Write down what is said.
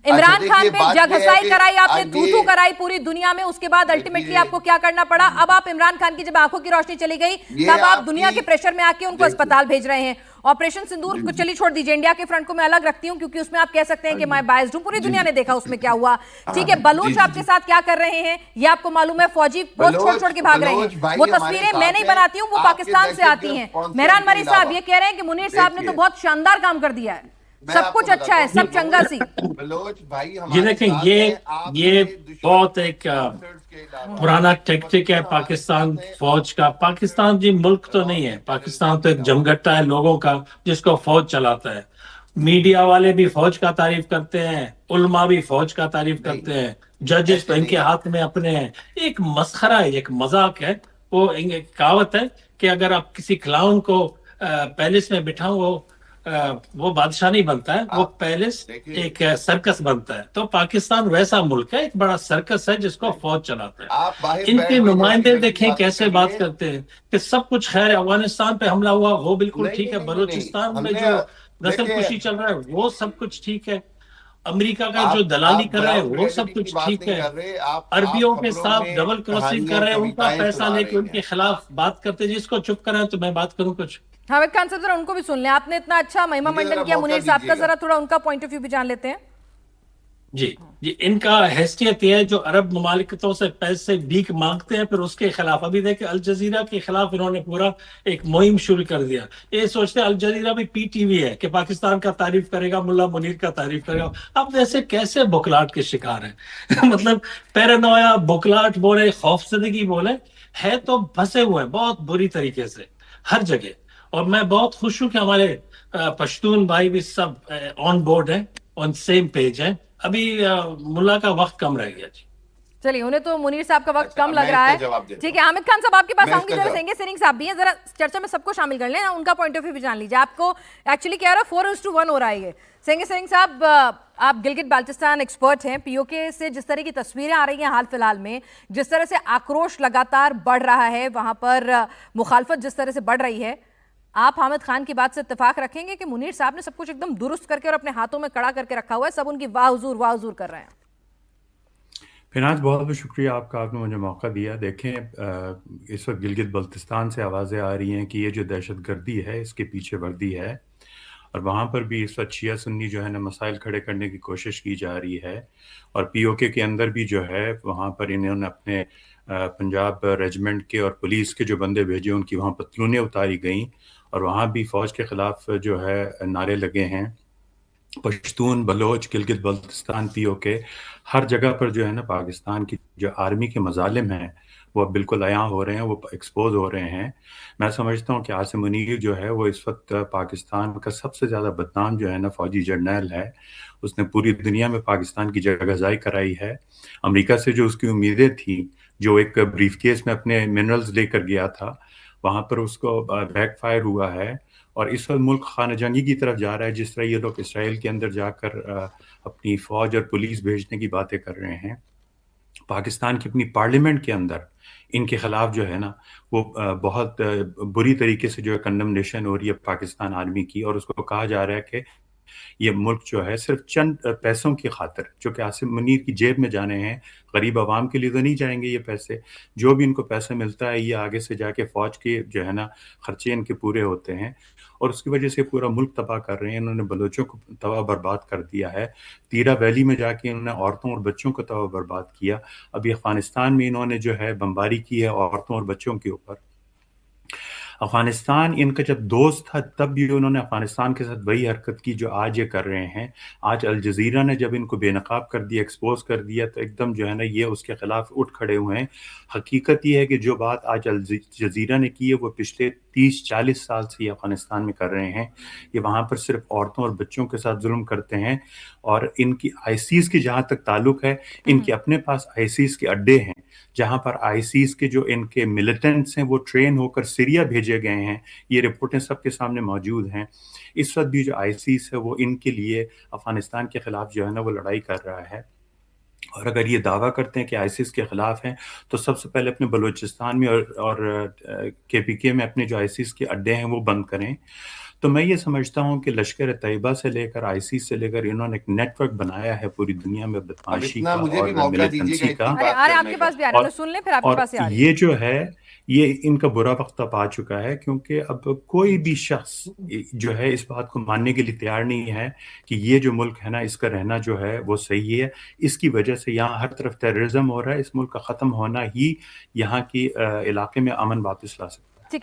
عمران خان پہ جگ ہسائی کرائی آپ نے، تھو تھو کرائی پوری دنیا میں، اس کے بعد الٹیمیٹلی آپ کو کیا کرنا پڑا؟ اب آپ عمران خان کی جب آنکھوں کی روشنی چلی گئی تب آپ دنیا کے پریشر میں آ کے ان کو اسپتال بھیج رہے ہیں۔ آپریشن سندور کو چلی چھوڑ دیجئے، انڈیا کے فرنٹ کو میں الگ رکھتی ہوں کیونکہ اس میں آپ کہہ سکتے ہیں کہ میں بائزڈ ہوں، پوری دنیا نے دیکھا اس میں کیا ہوا، ٹھیک ہے۔ بلوچ آپ کے ساتھ کیا کر رہے ہیں یہ آپ کو معلوم ہے، فوجی پوسٹ چھوڑ چھوڑ کے بھاگ رہے ہیں، وہ تصویریں میں نہیں بناتی ہوں، وہ پاکستان سے آتی ہیں۔ مہران مری صاحب یہ کہہ رہے ہیں کہ منیر صاحب نے تو بہت شاندار کام کر دیا ہے، سب کچھ اچھا ہے، سب چنگا سی۔ بلوچ بھائی یہ ہمارے دیکھیں، ساتھ ہیں، آپ یہ کے بہت دشمن ایک سپورٹرز کے علاوہ پرانا ٹیکٹک ہے پاکستان فوج کا۔ پاکستان جی ملک تو نہیں ہے، پاکستان تو ایک جمگٹا ہے لوگوں کا جس کو فوج چلاتا ہے۔ میڈیا والے بھی فوج کا تعریف کرتے ہیں، علماء بھی فوج کا تعریف کرتے ہیں، ججز تو ان کے ہاتھ میں اپنے ہیں۔ ایک مسخرہ ہے، ایک مذاق ہے۔ وہ ایک کہاوت ہے کہ اگر آپ کسی کلاؤن کو پیلس میں بٹھاؤ وہ بادشاہ نہیں بنتا ہے، وہ پیلس ایک سرکس بنتا ہے۔ تو پاکستان ویسا ملک ہے، ایک بڑا سرکس ہے جس کو فوج چلاتا ہے۔ ان کے نمائندے دیکھیں کیسے بات کرتے ہیں کہ سب کچھ خیر ہے، افغانستان پہ حملہ ہوا وہ بالکل ٹھیک ہے، بلوچستان میں جو نسل کشی چل رہا ہے وہ سب کچھ ٹھیک ہے، امریکہ کا جو دلالی کر رہے ہیں وہ سب کچھ ٹھیک ہے، عربیوں کے ساتھ ڈبل کراسنگ کر رہے ہیں، ان کا پیسہ لے کے ان کے خلاف بات کرتے ہیں۔ جس کو چپ کریں تو میں بات کروں کچھ۔ حامد خان صاحب ذرا ان کو بھی سن لیں، آپ نے اتنا اچھا مہمہ منڈن کیا منیر صاحب کا، ذرا تھوڑا ان کا پوائنٹ آف ویو بھی جان لیتے ہیں۔ جی ان کا حیثیت یہ ہے جو عرب ممالکتوں سے پیسے بھیک مانگتے ہیں پھر اس کے خلاف، ابھی دیکھیں الجزیرہ کے خلاف انہوں نے پورا ایک مہم شروع کر دیا۔ یہ سوچتے ہیں الجزیرہ بھی پی ٹی وی ہے کہ پاکستان کا تعریف کرے گا، ملا منیر کا تعریف کرے گا۔ اب ویسے کیسے بکلاٹ کے شکار ہیں مطلب پیرانویا، بکلاٹ بولے، خوف زدگی بولے، ہے تو پھنسے ہوئے ہیں بہت بری طریقے سے ہر جگہ۔ اور میں بہت خوش ہوں کہ ہمارے پشتون بھائی بھی سب آن بورڈ ہیں، آن سیم پیج ہیں۔ ابھی ملا کا وقت کم رہ گیا۔ جی چلیے، انہیں تو منیر صاحب کا وقت کم لگ رہا ہے، ٹھیک ہے۔ حامد خان صاحب آپ کے پاس آؤں گی، ذرا سنگے سرنگ صاحب بھی ہیں، ذرا چرچا میں سب کو شامل کر لیں، ان کا پوائنٹ آف ویو بھی جان لیجیے۔ آپ کو ایکچولی کہہ رہا ہے 4:1 ہو رہا ہے یہ۔ سنگے سرنگ صاحب، آپ گلگت بالٹستان ایکسپرٹ ہیں، پی او کے سے جس طرح کی تصویریں آ رہی ہیں حال فی الحال میں، جس طرح سے آکروش لگاتار بڑھ رہا ہے وہاں پر، مخالفت جس طرح سے بڑھ رہی ہے، آپ حامد خان کی بات سے اتفاق رکھیں گے کہ منیر صاحب نے سب کچھ ایک دم درست کر کے اور اپنے ہاتھوں میں کڑا کر کے رکھا ہوا ہے، سب ان کی واہ حضور کر رہے ہیں؟ فناز بہت بہت شکریہ آپ کا، آپ نے مجھے موقع دیا۔ دیکھیں اس وقت گلگت بلتستان سے آوازیں آ رہی ہیں کہ یہ جو دہشت گردی ہے اس کے پیچھے وردی ہے، اور وہاں پر بھی اس وقت شیعہ سنی جو ہے نا مسائل کھڑے کرنے کی کوشش کی جا رہی ہے، اور پی او کے اندر بھی جو ہے وہاں پر انہوں نے اپنے پنجاب ریجمنٹ کے اور پولیس کے جو بندے بھیجے، ان کی وہاں پتلونیں اتاری گئیں، اور وہاں بھی فوج کے خلاف جو ہے نعرے لگے ہیں۔ پشتون، بلوچ، گلگت بلتستان، پی او کے ہر جگہ پر جو ہے نا پاکستان کی جو آرمی کے مظالم ہیں وہ بالکل عیاں ہو رہے ہیں، وہ ایکسپوز ہو رہے ہیں۔ میں سمجھتا ہوں کہ عاصم منیر جو ہے وہ اس وقت پاکستان کا سب سے زیادہ بدنام جو ہے نا فوجی جرنیل ہے۔ اس نے پوری دنیا میں پاکستان کی جگہزائی کرائی ہے۔ امریکہ سے جو اس کی امیدیں تھیں، جو ایک بریف کیس میں اپنے منرلز لے کر گیا تھا، وہاں پر اس کو بیک فائر ہوا ہے، اور اس وقت ملک خانہ جنگی کی طرف جا رہا ہے، جس طرح یہ لوگ اسرائیل کے اندر جا کر اپنی فوج اور پولیس بھیجنے کی باتیں کر رہے ہیں۔ پاکستان کی اپنی پارلیمنٹ کے اندر ان کے خلاف جو ہے نا وہ بہت بری طریقے سے جو ہے کنڈمنیشن ہو رہی ہے پاکستان آرمی کی، اور اس کو کہا جا رہا ہے کہ یہ ملک جو ہے صرف چند پیسوں کی خاطر، جو کہ عاصم منیر کی جیب میں جانے ہیں، غریب عوام کے لیے تو نہیں جائیں گے یہ پیسے۔ جو بھی ان کو پیسے ملتا ہے یہ آگے سے جا کے فوج کے جو ہے نا خرچے ان کے پورے ہوتے ہیں، اور اس کی وجہ سے پورا ملک تباہ کر رہے ہیں۔ انہوں نے بلوچوں کو تباہ برباد کر دیا ہے، تیرا ویلی میں جا کے انہوں نے عورتوں اور بچوں کو تباہ برباد کیا۔ ابھی افغانستان میں انہوں نے جو ہے بمباری کی ہے عورتوں اور بچوں کے اوپر۔ افغانستان ان کا جب دوست تھا تب بھی انہوں نے افغانستان کے ساتھ وہی حرکت کی جو آج یہ کر رہے ہیں۔ آج الجزیرہ نے جب ان کو بے نقاب کر دیا، ایکسپوز کر دیا، تو ایک دم جو ہے نا یہ اس کے خلاف اٹھ کھڑے ہوئے ہیں۔ حقیقت یہ ہے کہ جو بات آج الجزیرہ نے کی ہے وہ پچھلے 30-40 سال سے یہ افغانستان میں کر رہے ہیں۔ یہ وہاں پر صرف عورتوں اور بچوں کے ساتھ ظلم کرتے ہیں، اور ان کی آئیسیز کی جہاں تک تعلق ہے، ان کے اپنے پاس آئیسیز کے اڈے ہیں، جہاں پر آئیسیز کے جو ان کے ملیٹنٹس ہیں وہ ٹرین ہو کر سیریا بھیجے گئے ہیں۔ یہ رپورٹیں سب کے سامنے موجود ہیں۔ اس وقت بھی جو آئیسیز ہے وہ ان کے لیے افغانستان کے خلاف جو ہے نا وہ لڑائی کر رہا ہے، اور اگر یہ دعویٰ کرتے ہیں کہ آئیسیس کے خلاف ہیں تو سب سے پہلے اپنے بلوچستان میں اور کے پی کے میں اپنے جو آئیسیس کے اڈے ہیں وہ بند کریں۔ تو تو میں یہ سمجھتا ہوں کہ لشکر طیبہ سے لے کر ISIS سے لے کر انہوں نے ایک نیٹ ورک بنایا ہے پوری دنیا میں اب بدماشی اتنا کا مجھے بھی اور موقع دیجیے ملیٹنسی گا کا. اتنی ارے بات آپ کرنے کے کا. پاس بھی آ رہے ہیں، اور میں سن لیں پھر آپ کے اور پاس ہی آ رہی یہ جو ہے یہ ان کا برا وقت اب آ چکا ہے، کیونکہ اب کوئی بھی شخص جو ہے اس بات کو ماننے کے لیے تیار نہیں ہے کہ یہ جو ملک ہے نا اس کا رہنا جو ہے وہ صحیح ہے. اس کی وجہ سے یہاں ہر طرف ٹیررزم ہو رہا ہے. اس ملک کا ختم ہونا ہی یہاں کی علاقے میں امن واپس لا سکتا ہے.